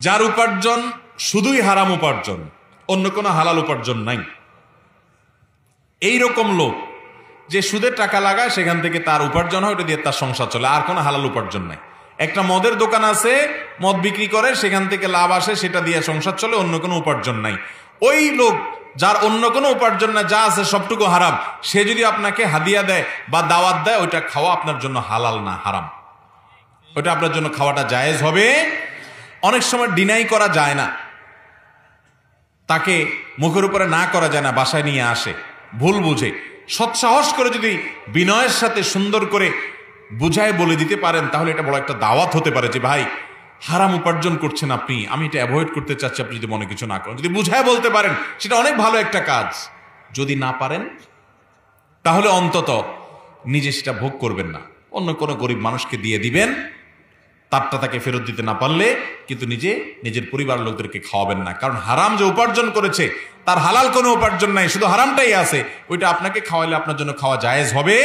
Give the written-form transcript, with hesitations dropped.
যার উপার্জন শুধুই হারাম উপার্জন, অন্য কোনো হালাল উপার্জন নাই, এই রকম লোক যে সুদের টাকা লাগায় সেখান থেকে তার উপার্জন হয়, ওটা দিয়ে তার সংসার চলে, আর কোনো হালাল উপার্জন নাই। একটা মদের দোকান আছে, মদ বিক্রি করে, সেখান থেকে লাভ আসে, সেটা দিয়ে সংসার চলে, অন্য কোনো উপার্জন নাই। ওই লোক যার অন্য কোনো উপার্জন না, যা আছে সবটুকু হারাম, সে যদি আপনাকে হাদিয়া দেয় বা দাওয়াত দেয়, ওইটা খাওয়া আপনার জন্য হালাল না, হারাম। ওইটা আপনার জন্য খাওয়াটা জায়েজ হবে। অনেক সময় ডিনাই করা যায় না, তাকে মুখের উপরে না করা যায় না, বাসায় নিয়ে আসে ভুল বুঝে, সৎসাহস করে যদি বিনয়ের সাথে সুন্দর করে বুঝায় বলে দিতে পারেন, তাহলে এটা বড় একটা দাওয়াত হতে পারে যে ভাই হারাম উপার্জন করছেন আপনি, আমি এটা অ্যাভয়েড করতে চাচ্ছি, আপনি যদি মনে কিছু না করেন। যদি বুঝায় বলতে পারেন সেটা অনেক ভালো একটা কাজ। যদি না পারেন তাহলে অন্তত নিজে সেটা ভোগ করবেন না, অন্য কোনো গরিব মানুষকে দিয়ে দিবেন, তারটা তাকে ফেরত দিতে না পারলে কিন্তু নিজের পরিবার লোকদেরকে খাওয়াবেন না। কারণ হারাম যে উপার্জন করেছে তার হালাল কোনো উপার্জন নাই, শুধু হারামটাই আছে, ওইটা আপনাকে খাওয়াইলে আপনার জন্য খাওয়া জায়েজ হবে।